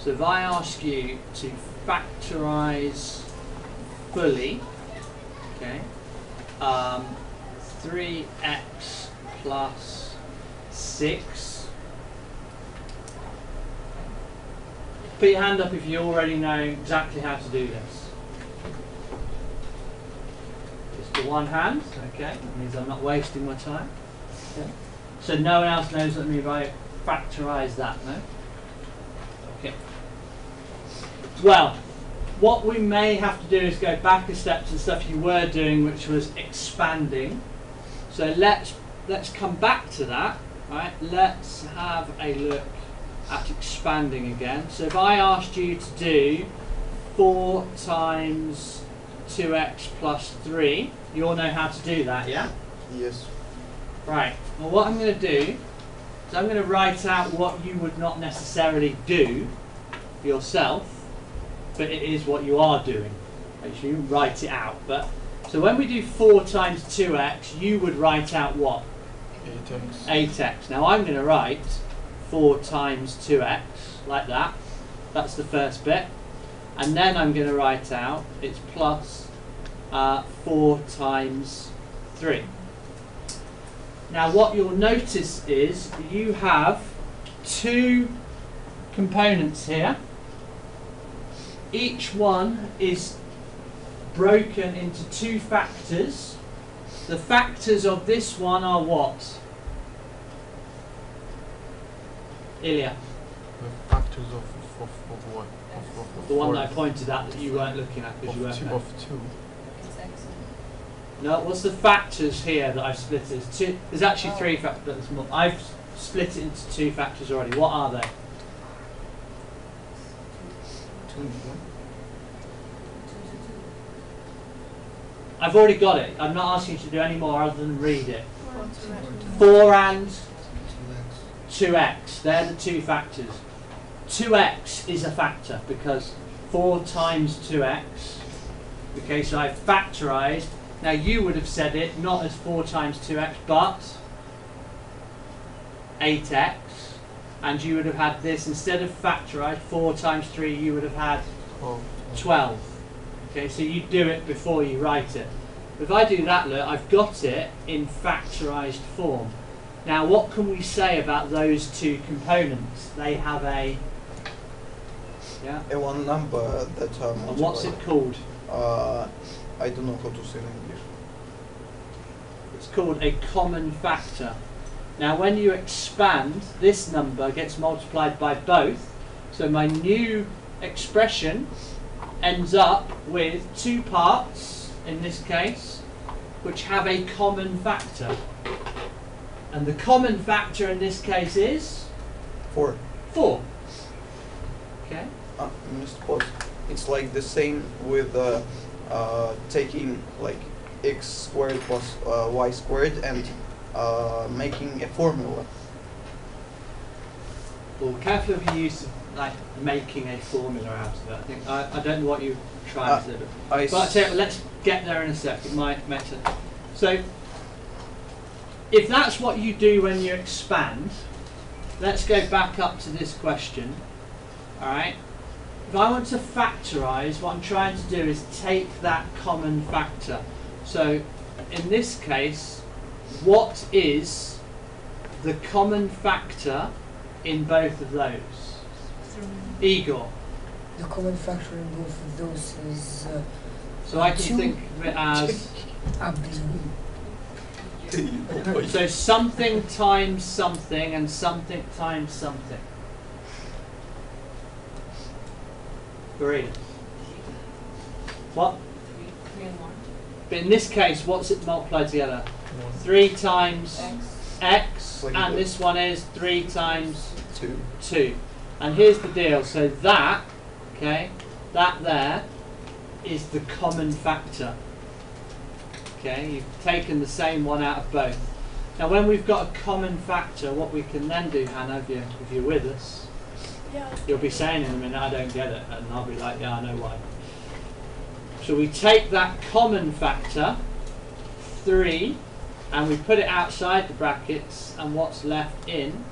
So if I ask you to factorise fully, okay, 3x plus 6. Put your hand up if you already know exactly how to do this. Just the one hand, okay, that means I'm not wasting my time. Okay. So no one else knows what I mean by factorise that, no? Okay. Well, what we may have to do is go back a step to the stuff you were doing, which was expanding. So let's come back to that, right? Let's have a look at expanding again. So if I asked you to do 4 times 2x plus 3, you all know how to do that, yeah? Yes. Right. Well, what I'm going to do is I'm going to write out what you would not necessarily do yourself, but it is what you are doing. Actually, you write it out. But so when we do 4 times 2x, you would write out what? 8x. 8x. Now I'm going to write 4 times 2x, like that. That's the first bit. And then I'm going to write out it's plus 4 times 3. Now what you'll notice is you have 2 components here. Each one is broken into 2 factors. The factors of this one are what? The Ilya. factors of what? The one that I pointed at that you weren't looking at because you weren't there. Of 2. No, what's the factors here that I've split it? There's actually 3 factors, but there's more. I've split it into 2 factors already. What are they? 2. I've already got it. I'm not asking you to do any more other than read it. 4 and 2x. They're the 2 factors. 2x is a factor because 4 times 2x. Okay, so I've factorised. Now you would have said it not as 4 times 2x, but 8x. And you would have had this, instead of factorised, 4 times 3, you would have had 12. Okay, so you do it before you write it. If I do that, look, I've got it in factorised form. Now what can we say about those 2 components? They have a one number that and what's it called? I don't know how to say in English. It's called a common factor. Now when you expand, this number gets multiplied by both. So my new expression ends up with 2 parts, in this case, which have a common factor. And the common factor in this case is? 4. 4. Okay. Mr. Post, it's like the same with taking like x squared plus y squared and making a formula. Well, careful if you use like making a formula out of it. I think I don't know what you're trying to do, but I tell you, let's get there in a sec. It might make sense. So, if that's what you do when you expand, let's go back up to this question. All right. If I want to factorise, what I'm trying to do is take that common factor. So, in this case, what is the common factor in both of those? Igor. The common factor in both of those is so I can think of it as so something times something and something times something. Great. What? 3 and 1. But in this case, what's it multiplied together? 3 times x, and this one is 3 times 2. And here's the deal. So that, okay, that there is the common factor. Okay, you've taken the same one out of both. Now, when we've got a common factor, what we can then do, Hannah, if you're with us, you'll be saying in a minute, I don't get it, and I'll be like, yeah, I know why. So we take that common factor, 3, and we put it outside the brackets, and what's left in,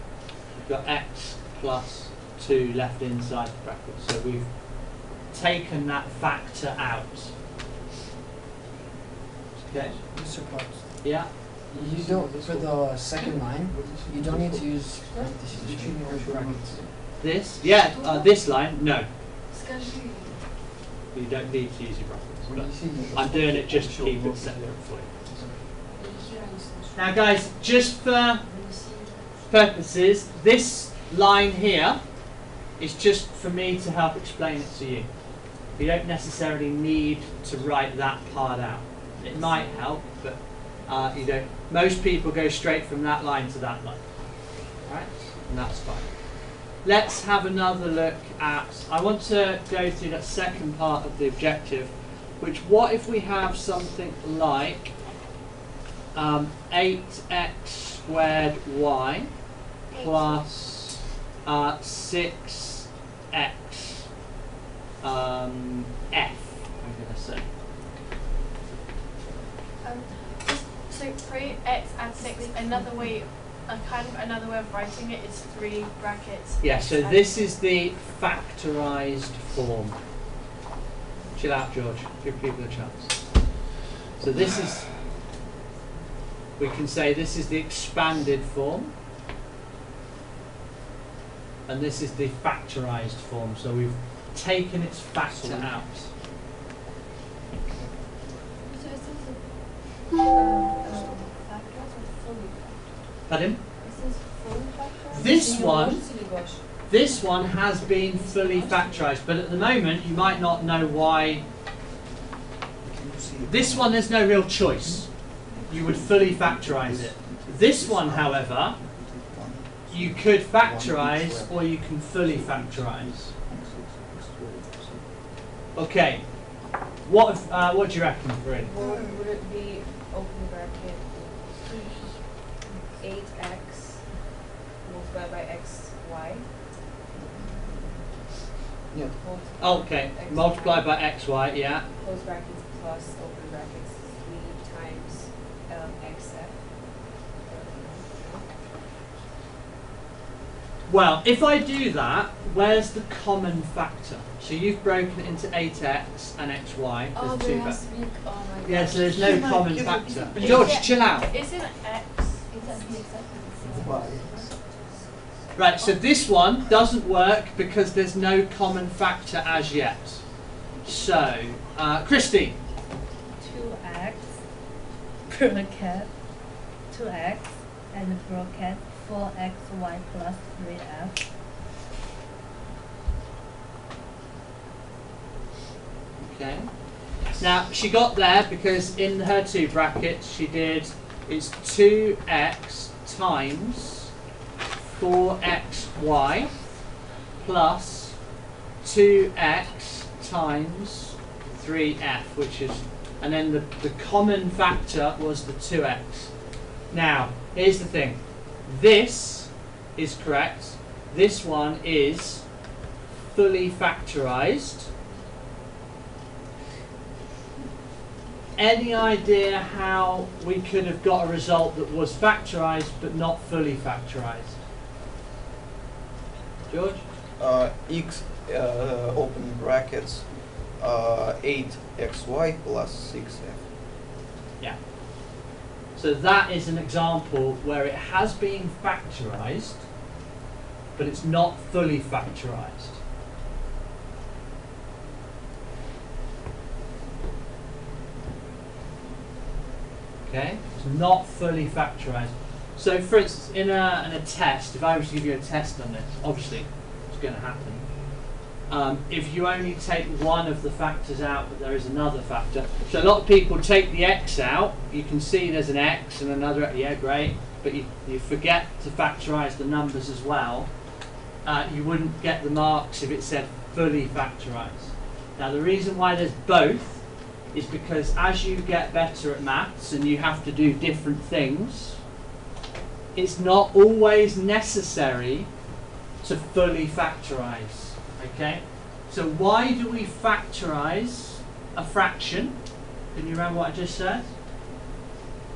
we've got x plus 2 left inside the bracket. So we've taken that factor out. Okay. Mr. Potts, Yeah. you don't, for the second line, you don't need to use parentheses or brackets. This? Yeah. This line? No. You don't need to use your brackets. But I'm doing it just to keep it separate for you. Now, guys, just for purposes, this line here is just for me to help explain it to you. You don't necessarily need to write that part out. It might help, but you don't. Most people go straight from that line to that line, right? And that's fine. Let's have another look at. I want to go through that second part of the objective, which what if we have something like 8x squared y plus 6x f, I'm going to say. So 3x and 6, another way of writing it is 3 brackets. Yeah, so this is the factorised form. Chill out, George. Give people a chance. So this is, we can say this is the expanded form. And this is the factorised form. So we've taken its factor out. So is this a factorised or fully factorised? Pardon? Is this fully factorised? This one has been fully factorised, but at the moment you might not know why. This one there's no real choice. You would fully factorise it. This one, however, you could factorise or you can fully factorise. Okay. What do you reckon, Bryn? Would it be open bracket 8x multiplied by xy? Yeah. Okay. Multiplied by xy, yeah. Close brackets plus open brackets 3 times xf. Well, if I do that, where's the common factor? So you've broken it into 8x and xy. Oh, There's there 2 has factors. to be. Oh my Yeah, gosh. so there's no common factor. Is George, it- chill out. Isn't x? Right, so this one doesn't work because there's no common factor as yet. So, Christy. 2x bracket 2x and bracket 4xy plus 3f. Okay. Now, she got there because in her 2 brackets she did, it's 2x times 4xy plus 2x times 3f, which is, and then the common factor was the 2x. Now, here's the thing. This is correct. This one is fully factorised. Any idea how we could have got a result that was factorised but not fully factorised? George? X open brackets 8xy plus 6f. Yeah. So that is an example where it has been factorised, but it's not fully factorised. Okay, it's not fully factorised. So, for instance, in a test, if I was to give you a test on this, obviously it's going to happen. If you only take one of the factors out, but there is another factor. So a lot of people take the x out. You can see there's an x and another. Yeah, great. But you forget to factorise the numbers as well. You wouldn't get the marks if it said fully factorised. Now the reason why there's both is because as you get better at maths and you have to do different things, it's not always necessary to fully factorise. Okay? So why do we factorise a fraction? Can you remember what I just said?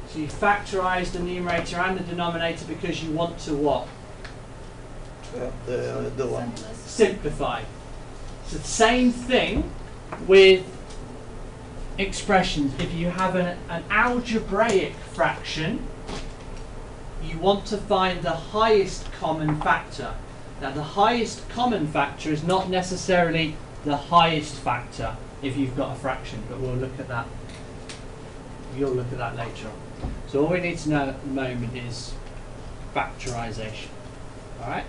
So you factorise the numerator and the denominator because you want to what? the one. Simplify. So the same thing with expressions. If you have an algebraic fraction, you want to find the highest common factor. Now the highest common factor is not necessarily the highest factor if you've got a fraction, but we'll look at that. You'll look at that later on. So all we need to know at the moment is factorisation. Alright?